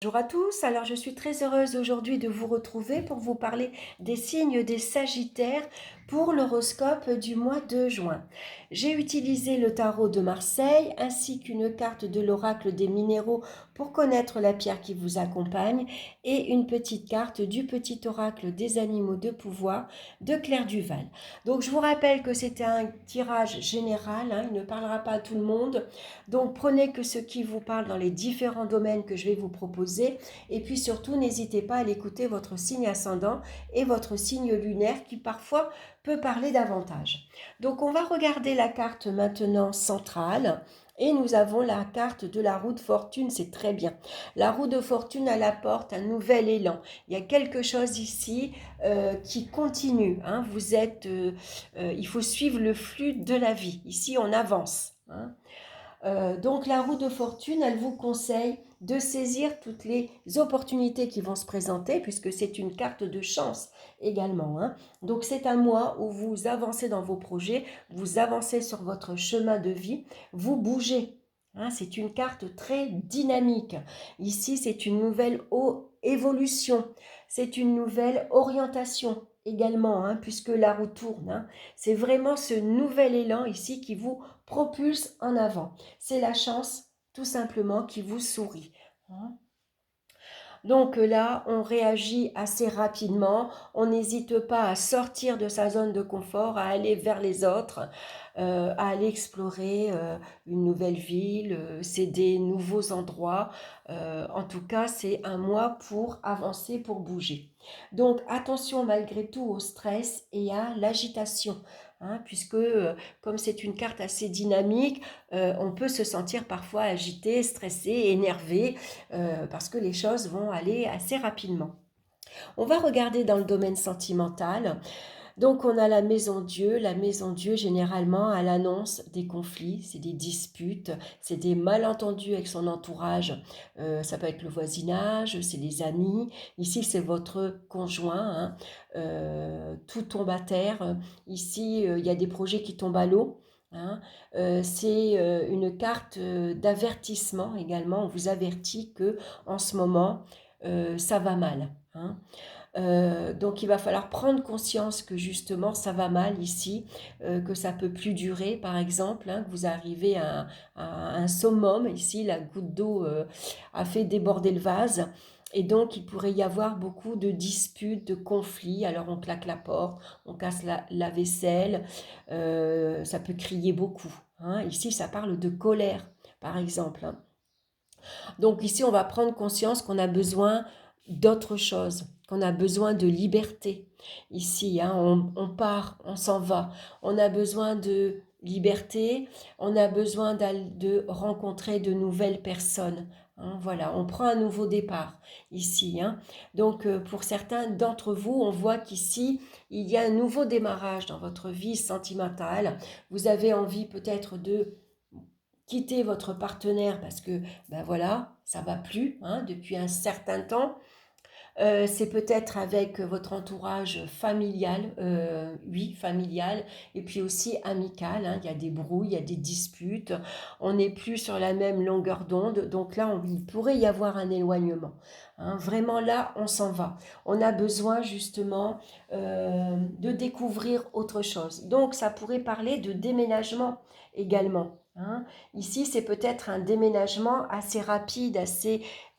Bonjour à tous, alors je suis très heureuse aujourd'hui de vous retrouver pour vous parler des signes des Sagittaires pour l'horoscope du mois de juin. J'ai utilisé le tarot de Marseille ainsi qu'une carte de l'oracle des minéraux pour connaître la pierre qui vous accompagne et une petite carte du petit oracle des animaux de pouvoir de Claire Duval. Donc je vous rappelle que c'était un tirage général, il ne parlera pas à tout le monde. Donc prenez que ce qui vous parle dans les différents domaines que je vais vous proposer. Et puis surtout, n'hésitez pas à l'écouter votre signe ascendant et votre signe lunaire qui parfois peut parler davantage. Donc on va regarder la carte maintenant centrale. Et nous avons la carte de la roue de fortune, c'est très bien. La roue de fortune, elle apporte un nouvel élan. Il y a quelque chose ici qui continue. Vous êtes, il faut suivre le flux de la vie. Ici, on avance. Donc la roue de fortune, elle vous conseille de saisir toutes les opportunités qui vont se présenter, puisque c'est une carte de chance également. Donc c'est un mois où vous avancez dans vos projets, vous avancez sur votre chemin de vie, vous bougez. C'est une carte très dynamique. Ici, c'est une nouvelle évolution, c'est une nouvelle orientation également, puisque la roue tourne. C'est vraiment ce nouvel élan ici qui vous propulse en avant. C'est la chance, tout simplement, qui vous sourit. Donc là, on réagit assez rapidement, on n'hésite pas à sortir de sa zone de confort, à aller vers les autres, à aller explorer une nouvelle ville, c'est des nouveaux endroits. En tout cas, c'est un mois pour avancer, pour bouger. Donc attention malgré tout au stress et à l'agitation. Puisque comme c'est une carte assez dynamique, on peut se sentir parfois agité, stressé, énervé, parce que les choses vont aller assez rapidement. On va regarder dans le domaine sentimental. Donc on a la maison Dieu. La maison Dieu, généralement, elle annonce des conflits, c'est des disputes, c'est des malentendus avec son entourage. Ça peut être le voisinage, c'est des amis. Ici, c'est votre conjoint. Tout tombe à terre. Ici, il y a des projets qui tombent à l'eau. C'est une carte d'avertissement également. On vous avertit que en ce moment, ça va mal. Donc il va falloir prendre conscience que justement ça va mal ici, que ça peut plus durer par exemple, que vous arrivez à un summum ici, la goutte d'eau a fait déborder le vase. Et donc, il pourrait y avoir beaucoup de disputes, de conflits. Alors, on claque la porte, on casse la vaisselle, ça peut crier beaucoup. Ici, ça parle de colère, par exemple. Donc ici, on va prendre conscience qu'on a besoin d'autre chose, qu'on a besoin de liberté. Ici, on part, on s'en va. On a besoin de liberté, on a besoin de rencontrer de nouvelles personnes. Voilà, on prend un nouveau départ ici. Donc pour certains d'entre vous, on voit qu'ici, il y a un nouveau démarrage dans votre vie sentimentale. Vous avez envie peut-être de quitter votre partenaire parce que ben voilà, ça va plus depuis un certain temps. C'est peut-être avec votre entourage familial, oui, familial, et puis aussi amical. Il y a des brouilles, il y a des disputes, on n'est plus sur la même longueur d'onde, donc là, il pourrait y avoir un éloignement. Vraiment là, on s'en va. On a besoin justement de découvrir autre chose. Donc, ça pourrait parler de déménagement également. Ici, c'est peut-être un déménagement assez rapide,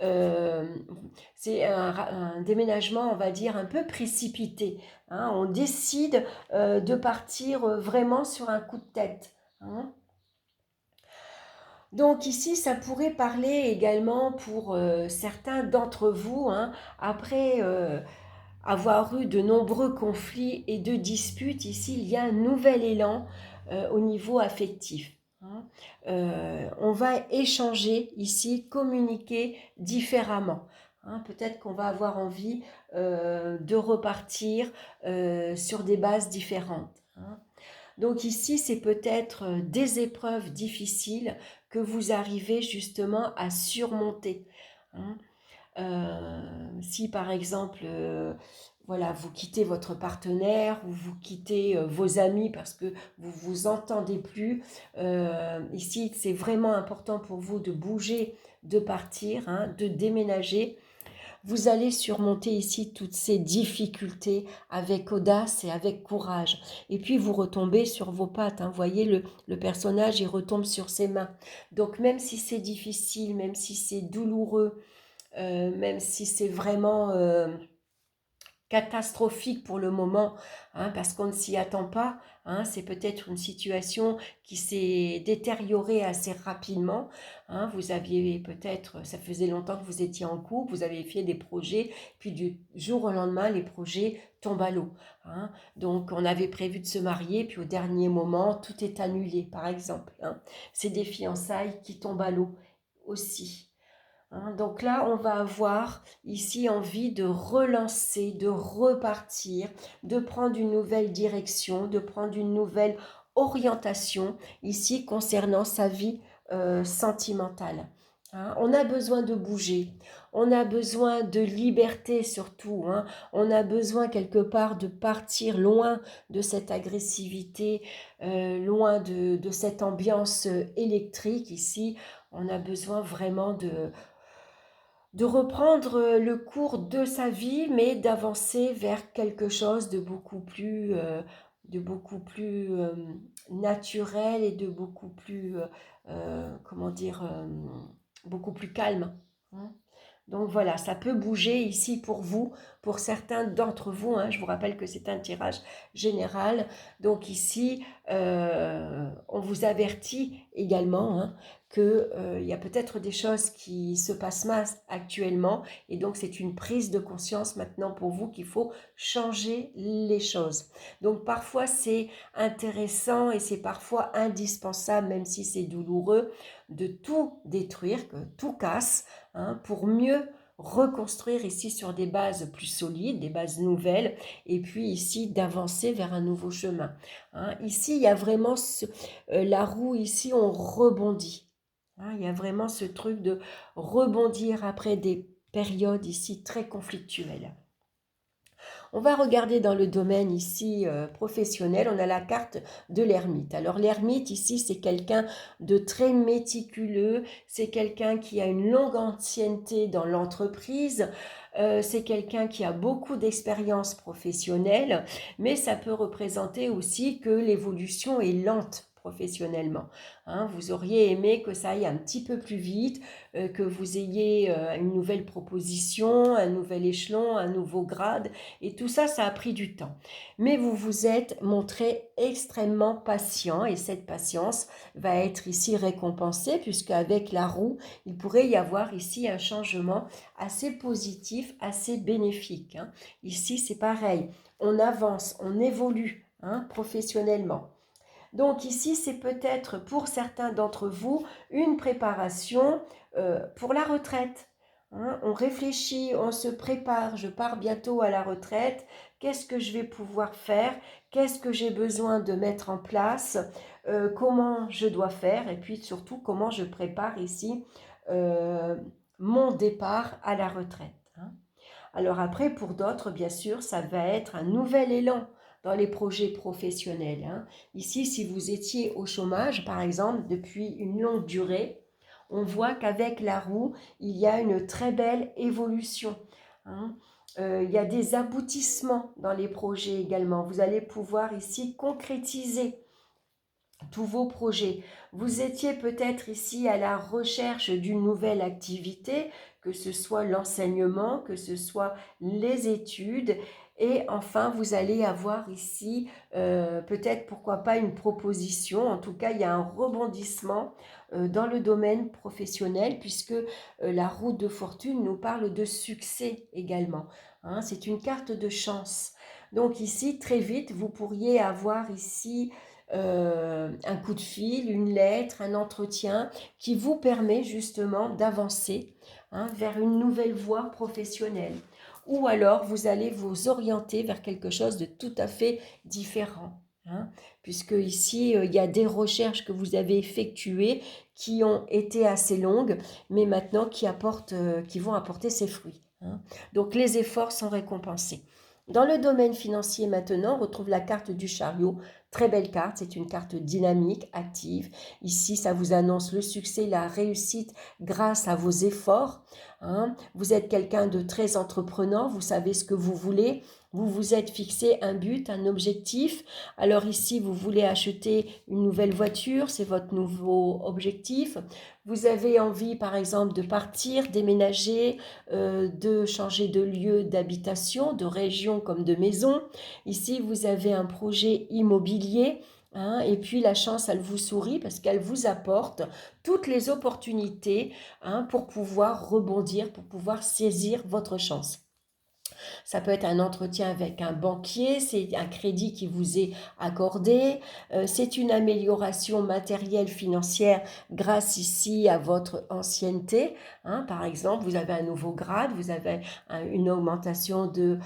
euh, c'est un déménagement, on va dire, un peu précipité. On décide de partir vraiment sur un coup de tête. Donc ici, ça pourrait parler également pour certains d'entre vous, après avoir eu de nombreux conflits et de disputes, ici, il y a un nouvel élan au niveau affectif. On va échanger ici, communiquer différemment. Peut-être qu'on va avoir envie de repartir sur des bases différentes. Donc ici, c'est peut-être des épreuves difficiles que vous arrivez justement à surmonter. hein. Si par exemple, voilà, vous quittez votre partenaire ou vous quittez vos amis parce que vous vous entendez plus, ici c'est vraiment important pour vous de bouger de partir, hein, de déménager. Vous allez surmonter ici toutes ces difficultés avec audace et avec courage. Et puis vous retombez sur vos pattes, hein. Vous voyez, le personnage, il retombe sur ses mains. Donc même si c'est difficile, même si c'est douloureux, même si c'est vraiment catastrophique pour le moment, hein, parce qu'on ne s'y attend pas, hein, c'est peut-être une situation qui s'est détériorée assez rapidement, hein, vous aviez peut-être, ça faisait longtemps que vous étiez en couple, vous avez fait des projets, puis du jour au lendemain, les projets tombent à l'eau, hein. Donc on avait prévu de se marier, puis au dernier moment, tout est annulé, par exemple, hein. C'est des fiançailles qui tombent à l'eau aussi. Hein, donc là, on va avoir ici envie de relancer, de repartir, de prendre une nouvelle direction, de prendre une nouvelle orientation ici concernant sa vie sentimentale. Hein, on a besoin de bouger, on a besoin de liberté surtout, hein, on a besoin quelque part de partir loin de cette agressivité, loin de cette ambiance électrique ici. On a besoin vraiment de reprendre le cours de sa vie, mais d'avancer vers quelque chose de beaucoup plus naturel et de beaucoup plus, comment dire, beaucoup plus calme, hein. Donc voilà, ça peut bouger ici pour vous, pour certains d'entre vous, hein. Je vous rappelle que c'est un tirage général. Donc ici, on vous avertit également, hein, qu'il y a peut-être des choses qui se passent mal actuellement. Et donc c'est une prise de conscience maintenant pour vous qu'il faut changer les choses. Donc parfois c'est intéressant et c'est parfois indispensable, même si c'est douloureux, de tout détruire, que tout casse, hein, pour mieux reconstruire ici sur des bases plus solides, des bases nouvelles, et puis ici d'avancer vers un nouveau chemin, hein. Ici, il y a vraiment la roue, ici, on rebondit, hein. Il y a vraiment ce truc de rebondir après des périodes ici très conflictuelles. On va regarder dans le domaine ici professionnel, on a la carte de l'ermite. Alors l'ermite ici, c'est quelqu'un de très méticuleux, c'est quelqu'un qui a une longue ancienneté dans l'entreprise, c'est quelqu'un qui a beaucoup d'expérience professionnelle, mais ça peut représenter aussi que l'évolution est lente professionnellement, hein. Vous auriez aimé que ça aille un petit peu plus vite, que vous ayez une nouvelle proposition, un nouvel échelon, un nouveau grade, et tout ça, ça a pris du temps. Mais vous vous êtes montré extrêmement patient et cette patience va être ici récompensée puisque avec la roue, il pourrait y avoir ici un changement assez positif, assez bénéfique, hein. Ici, c'est pareil. On avance, on évolue, hein, professionnellement. Donc ici, c'est peut-être pour certains d'entre vous une préparation pour la retraite, hein. On réfléchit, on se prépare, je pars bientôt à la retraite, qu'est-ce que je vais pouvoir faire, qu'est-ce que j'ai besoin de mettre en place, comment je dois faire et puis surtout comment je prépare ici euh, mon départ à la retraite, hein. Alors après, pour d'autres, bien sûr, ça va être un nouvel élan dans les projets professionnels, hein. Ici, si vous étiez au chômage, par exemple, depuis une longue durée, on voit qu'avec la roue, il y a une très belle évolution, hein. Il y a des aboutissements dans les projets également. Vous allez pouvoir ici concrétiser tous vos projets. Vous étiez peut-être ici à la recherche d'une nouvelle activité, que ce soit l'enseignement, que ce soit les études. Et enfin, vous allez avoir ici peut-être, pourquoi pas, une proposition. En tout cas, il y a un rebondissement dans le domaine professionnel puisque la roue de fortune nous parle de succès également, hein. C'est une carte de chance. Donc ici, très vite, vous pourriez avoir ici un coup de fil, une lettre, un entretien qui vous permet justement d'avancer, hein, vers une nouvelle voie professionnelle. Ou alors vous allez vous orienter vers quelque chose de tout à fait différent, hein, puisque ici il y a des recherches que vous avez effectuées qui ont été assez longues, mais maintenant qui vont apporter ses fruits, hein. Donc les efforts sont récompensés. Dans le domaine financier maintenant, on retrouve la carte du chariot. Très belle carte, c'est une carte dynamique, active. Ici, ça vous annonce le succès, la réussite grâce à vos efforts, hein. Vous êtes quelqu'un de très entreprenant, vous savez ce que vous voulez, vous vous êtes fixé un but, un objectif. Alors ici, vous voulez acheter une nouvelle voiture, c'est votre nouveau objectif. Vous avez envie, par exemple, de partir, déménager, de changer de lieu d'habitation, de région comme de maison. Ici, vous avez un projet immobilier, hein, et puis la chance, elle vous sourit parce qu'elle vous apporte toutes les opportunités, hein, pour pouvoir rebondir, pour pouvoir saisir votre chance. Ça peut être un entretien avec un banquier, c'est un crédit qui vous est accordé, c'est une amélioration matérielle financière grâce ici à votre ancienneté, hein. Par exemple, vous avez un nouveau grade, vous avez une augmentation de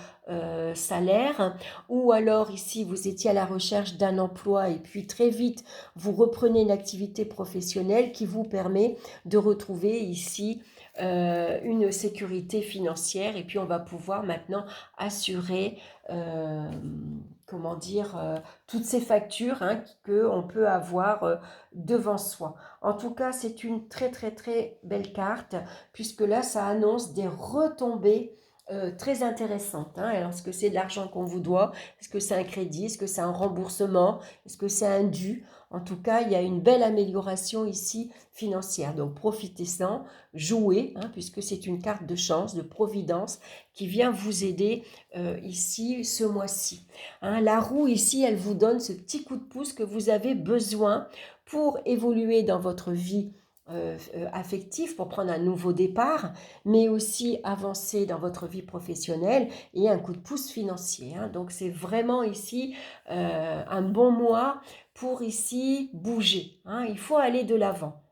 salaire, ou alors ici vous étiez à la recherche d'un emploi et puis très vite vous reprenez une activité professionnelle qui vous permet de retrouver ici une sécurité financière, et puis on va pouvoir maintenant assurer, euh, comment dire, toutes ces factures, hein, qu'on peut avoir devant soi. En tout cas, c'est une très très très belle carte, puisque là, ça annonce des retombées très intéressantes, hein. Alors, est-ce que c'est de l'argent qu'on vous doit? Est-ce que c'est un crédit? Est-ce que c'est un remboursement? Est-ce que c'est un dû? En tout cas, il y a une belle amélioration ici financière. Donc, profitez-en, jouez, hein, puisque c'est une carte de chance, de providence qui vient vous aider ici ce mois-ci, hein. La roue ici, elle vous donne ce petit coup de pouce que vous avez besoin pour évoluer dans votre vie affective, pour prendre un nouveau départ, mais aussi avancer dans votre vie professionnelle, et un coup de pouce financier, hein. Donc c'est vraiment ici un bon mois pour ici bouger, hein. Il faut aller de l'avant.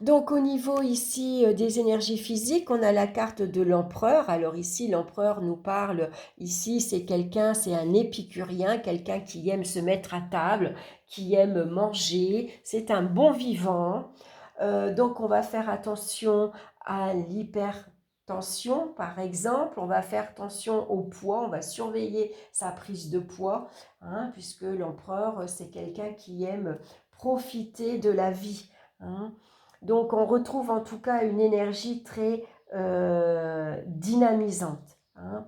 Donc au niveau ici des énergies physiques, on a la carte de l'empereur. Alors ici, l'empereur nous parle, ici c'est quelqu'un, c'est un épicurien, quelqu'un qui aime se mettre à table, qui aime manger, c'est un bon vivant. Donc on va faire attention à l'hypertension, par exemple, on va faire attention au poids, on va surveiller sa prise de poids, hein, puisque l'empereur, c'est quelqu'un qui aime profiter de la vie, hein. Donc on retrouve en tout cas une énergie très dynamisante, hein.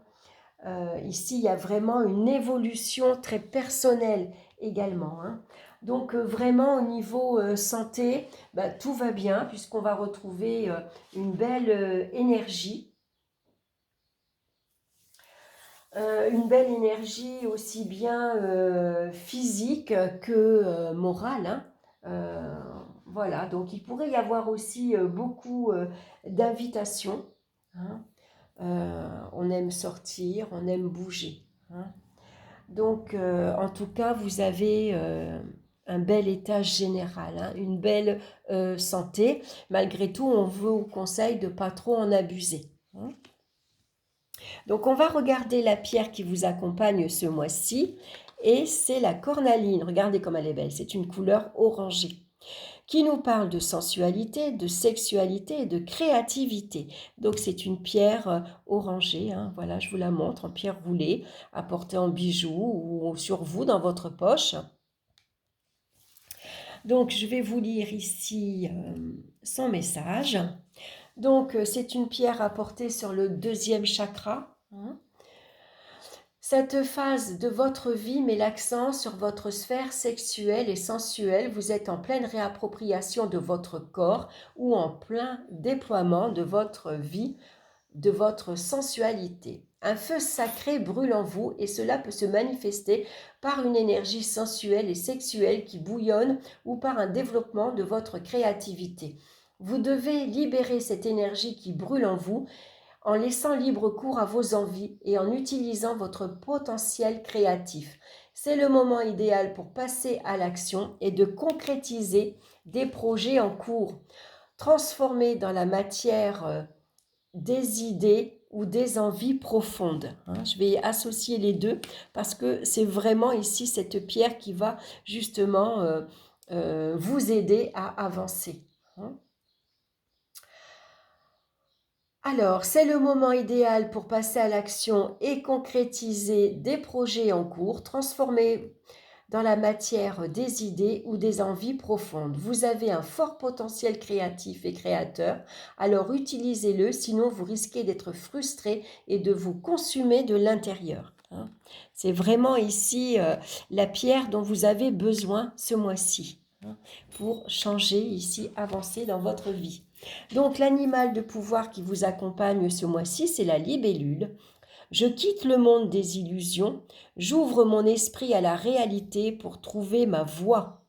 Ici, il y a vraiment une évolution très personnelle également, hein. Donc vraiment au niveau santé, bah, tout va bien puisqu'on va retrouver une belle énergie. Une belle énergie aussi bien physique que morale, hein. Euh, voilà, donc il pourrait y avoir aussi beaucoup d'invitations, hein. On aime sortir, on aime bouger, hein. Donc en tout cas, vous avez un bel état général, hein, une belle santé. Malgré tout, on vous conseille de ne pas trop en abuser, hein. Donc on va regarder la pierre qui vous accompagne ce mois-ci, et c'est la cornaline. Regardez comme elle est belle, c'est une couleur orangée qui nous parle de sensualité, de sexualité et de créativité. Donc c'est une pierre orangée, hein, voilà, je vous la montre, en pierre roulée, à porter en bijoux ou sur vous dans votre poche. Donc je vais vous lire ici son message. Donc c'est une pierre à porter sur le deuxième chakra, hein. Cette phase de votre vie met l'accent sur votre sphère sexuelle et sensuelle. Vous êtes en pleine réappropriation de votre corps ou en plein déploiement de votre vie, de votre sensualité. Un feu sacré brûle en vous et cela peut se manifester par une énergie sensuelle et sexuelle qui bouillonne ou par un développement de votre créativité. Vous devez libérer cette énergie qui brûle en vous en laissant libre cours à vos envies et en utilisant votre potentiel créatif. C'est le moment idéal pour passer à l'action et de concrétiser des projets en cours. Transformer dans la matière des idées ou des envies profondes, hein. Je vais associer les deux parce que c'est vraiment ici cette pierre qui va justement vous aider à avancer, hein. Alors, c'est le moment idéal pour passer à l'action et concrétiser des projets en cours, transformer dans la matière des idées ou des envies profondes. Vous avez un fort potentiel créatif et créateur, alors utilisez-le, sinon vous risquez d'être frustré et de vous consumer de l'intérieur, hein. C'est vraiment ici la pierre dont vous avez besoin ce mois-ci, hein, pour changer ici, avancer dans votre vie. Donc l'animal de pouvoir qui vous accompagne ce mois-ci, c'est la libellule. Je quitte le monde des illusions, j'ouvre mon esprit à la réalité pour trouver ma voie.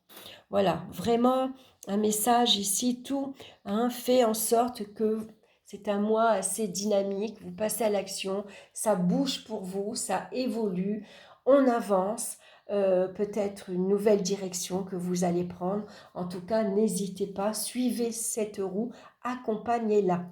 Voilà, vraiment un message ici, tout, hein, fait en sorte que c'est un mois assez dynamique, vous passez à l'action, ça bouge pour vous, ça évolue, on avance, peut-être une nouvelle direction que vous allez prendre. En tout cas, n'hésitez pas, suivez cette roue, accompagnez-la.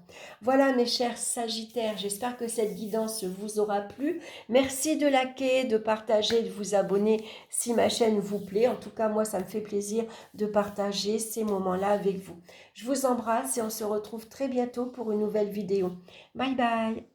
Voilà mes chers Sagittaires, j'espère que cette guidance vous aura plu. Merci de liker, de partager, de vous abonner si ma chaîne vous plaît. En tout cas, moi, ça me fait plaisir de partager ces moments-là avec vous. Je vous embrasse et on se retrouve très bientôt pour une nouvelle vidéo. Bye bye!